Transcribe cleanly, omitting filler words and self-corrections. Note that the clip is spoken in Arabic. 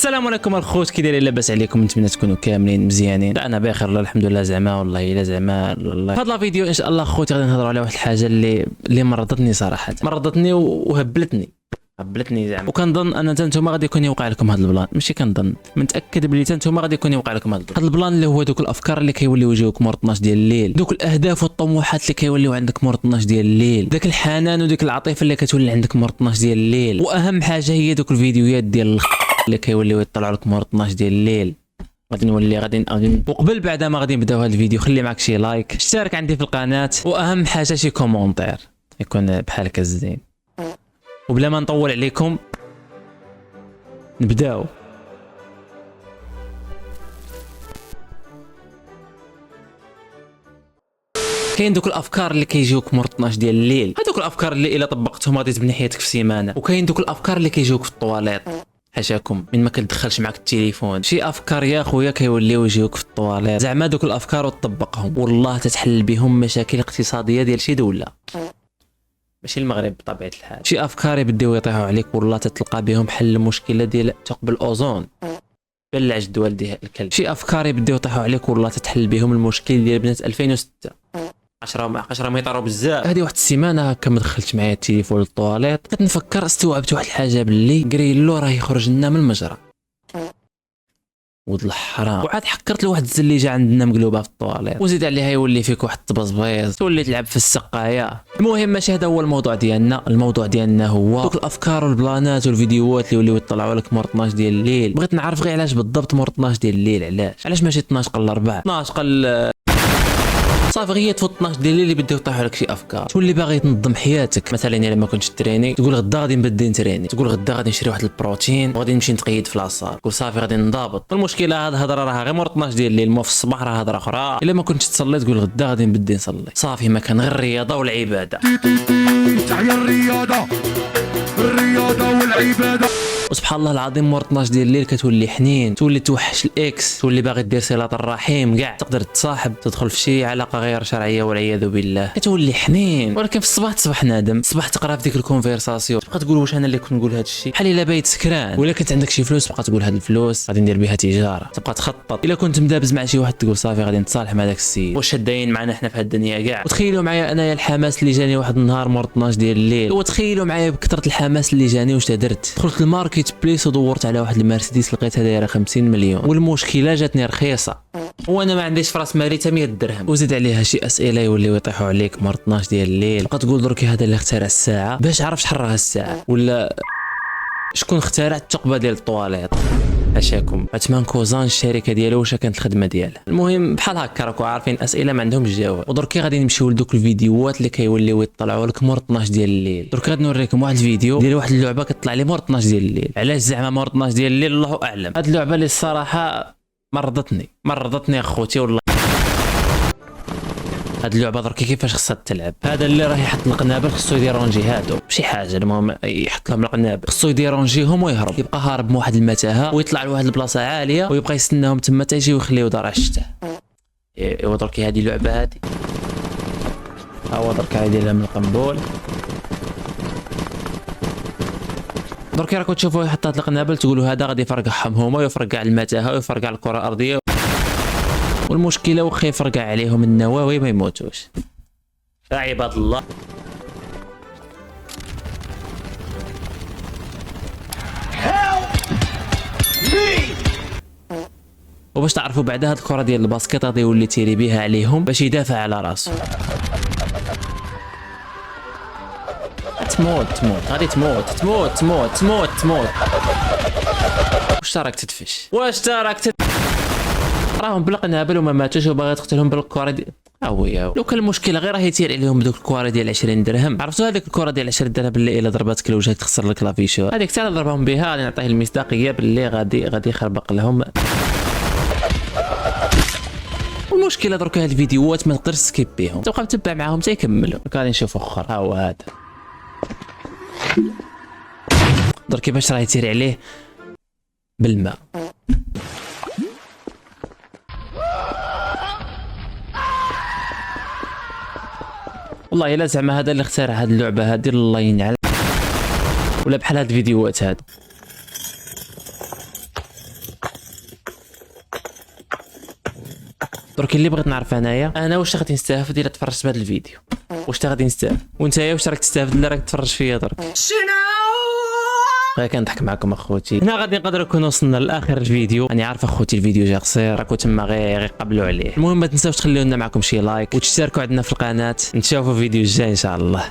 السلام عليكم الخوت، كي دايرين؟ لاباس عليكم؟ نتمنى تكونوا كاملين مزيانين. لا انا بخير الله الحمد لله. زعما والله الا زعما الله. هذا الفيديو ان شاء الله خوتي غادي نهضروا على واحد الحاجه اللي مرضتني صراحه، مرضتني وهبلتني زعما، وكنظن ان نتوما غادي يكون يوقع لكم هذا البلان. ماشي كنظن، متاكد بلي نتوما غادي يكون يوقع لكم هذا البلان اللي هو دوك الافكار اللي كيوليو يجيوك مور 12 ديال الليل، دوك الاهداف والطموحات اللي كيوليو عندك مور 12 ديال الليل، داك الحنان وديك العاطفه اللي كتولي عندك مور 12 ديال الليل، واهم حاجه هي دوك الفيديوهات ديال اللي كيوليو يطلعوا لك مور 12 ديال الليل. غادي نولي غادي وقبل بعد ما غادي نبداو هذا الفيديو خلي معك شي لايك، اشترك عندي في القناه، واهم حاجه شي كومونتير يكون بحال هكا زين. وبلا ما نطول عليكم نبداو. كاين دوك الافكار اللي كيجيوك مور 12 ديال الليل، هذوك الافكار اللي الا طبقتهم غادي تبني حياتك في سيمانه. وكاين دوك الافكار اللي كيجيوك في الطواليط حاشاكم من ما كتدخلش معك التليفون. شي افكار يا خويا كيوليو يجيوك في الطواليط، زعما دوك الافكار وتطبقهم والله تتحل بهم مشاكل اقتصاديه ديال شي دوله، ماشي المغرب بطبيعه الحال. شي افكار يبداو يطيحوا عليك والله تتلقى بهم حل المشكله ديال ثقب الاوزون بلع الدول ديال الكلب. شي افكار يبداو يطيحوا عليك والله تتحل بهم المشكل ديال بنات 2006 10 متر بزاف. هذه واحد السيمانه هكا ما دخلتش معايا التليفون للطواليط، كنفكر استوعبت واحد الحاجه باللي قريلو راه يخرج لنا من المجرى ولد الحرام، وعاد حكرت له واحد الزليجه عندنا مقلوبه في الطواليط، وزيد عليها يولي فيك واحد الطبزبيز تولي تلعب في السقايه. المهم ماشي هذا هو الموضوع ديالنا، الموضوع ديالنا هو دوك الافكار والبلانات والفيديوهات اللي يوليو يطلعوا لك مور 12 ديال الليل. بغيت نعرف غير علاش بالضبط مور 12 ديال الليل، علاش ماشي 12 قل 4 12 قل صافي غير تفوت 12 ديال الليل اللي بداو يطيحوا لك شي افكار. تولي باغي تنظم حياتك، مثلا الا ما كنتش تريني تقول غدا غادي نبدل نتريني، تقول غدا غادي نشري واحد البروتين وغادي نمشي نتقيد في لاصال، تقول صافي غادي نضابط. المشكله هاد الهضره راه غير مور 12 ديال الليل، مو في الصباح راه هضره اخرى. الا ما كنتش تصلي تقول غدا غادي نبدل نصلي، صافي ما كان غير الرياضه والعباده. تحيا الرياضه والعباده. وسبحان الله العظيم مور 12 ديال الليل كتولي حنين، تولي توحش الاكس، تولي باغي دير صله الرحيم كاع، تقدر تصاحب تدخل في شي علاقه غير شرعيه والعياذ بالله، كتولي حنين. ولكن في الصباح تصبح نادم، تصبح تقرا في ديك الكونفرساسيون تبقى تقول واش انا اللي كنت نقول هذا الشيء، بحال الا بايت سكران. ولا كنت عندك شي فلوس تبقى تقول هاد الفلوس غادي ندير بها تجاره، تبقى تخطط. الا كنت مدابز مع شي واحد تقول صافي غادي نتصالح مع داك السيد. واش داين معنا حنا في هاد الدنيا كاع. وتخيلوا معايا انايا الحماس اللي جاني واحد النهار مور 12 ديال الليل، وتخيلوا معايا بكثره الحماس اللي جاني واش درت. دخلت الماركت بليس ودورت على واحد المرسيدس لقيتها دايره 50 مليون، والمشكله جاتني رخيصه وانا ما عنديش فراس مالي حتى 100 درهم. وزيد عليها شي اسئله يوليو يطيحوا عليك مور 12 ديال الليل، تبقى تقول درك هذا اللي اخترع الساعه باش عرف شحال راها الساعه، ولا شكون اخترع الثقبه ديال الطواليط عشاكم. عثمان كوزان الشركه ديالو واش كانت الخدمه ديالها. المهم بحال هكا راكم عارفين اسئله ما عندهمش جواب. ودركي غادي نمشيو لدوك الفيديوهات اللي كيوليو يطلعوا لك مور 12 ديال الليل. درك غادي نوريكم واحد الفيديو ديال واحد اللعبه كتطلع لي مور 12 ديال الليل. علاش زعما مور 12 ديال الليل الله اعلم. هاد اللعبه اللي الصراحه مرضتني اخوتي والله. هاد اللعبه دركي كيفاش خصها تلعب. هذا اللي راه يحط القنابل خصو يديرونجي هادو شي حاجه، المهم يحط لهم القنابل خصو يديرونجيهم ويهرب، يبقى هارب من واحد المتاهه ويطلع لواحد البلاصه عاليه ويبقى يستناهم تما حتى يجيو يخليو دار الشتاء. ايوا دركي هذه اللعبه هذه ها هو درك يديرها من القنبول. دركي راكم تشوفوا يحط هاد القنابل تقولوا هذا غادي يفرقعهم هما ويفرقع المتاهه ويفرقع الكره الارضيه، والمشكله واخا يفرقع عليهم النواوي ما يموتوش. يا عباد الله وباش تعرفوا بعد هاد الكره ديال الباسكيت غادي يولي تيري بها عليهم باش يدافع على راسو. تموت غادي تموت. واش راك تدفش راهم بالقنابل وما ماتوش وباغي تقتلهم بالكره ديال لو كان المشكله غير راهي تير عليهم بدوك الكره ديال 20 درهم. عرفتوا هذيك الكره ديال 20 درهم باللي الا ضرباتك لوجهك تخسر لك لافيشو، هذيك حتى ضربهم بها غادي نعطيه المصداقيه باللي غادي يخربق لهم. والمشكله درك هاد الفيديوهات ما تقدرش تسكيبيهم، تبقى متبع معاهم حتى يكملوا. غادي نشوفوا اخر ها هو هذا درك كيفاش راه يتير عليه بالماء. والله الا زعما هذا اللي اخترع هذه اللعبه هذه الله ينعل، ولا بحال هاد الفيديوهات هاد درك اللي بغيت نعرف انا واش غادي نستافد الا تفرجت بهذا الفيديو، واش غادي نستافد، وانت واش راك تستافد الا راك تفرج فيا درك. غير كنضحك معكم اخوتي. هنا غادي نقدروا نكونوا وصلنا لاخر الفيديو. انا عارف اخوتي الفيديو جا قصير، راكم تما غير قبلوا عليه. المهم ما تنساوش تخليو لنا معكم شي لايك وتشتركوا عندنا في القناه. نتشافوا في الفيديو الجاي ان شاء الله.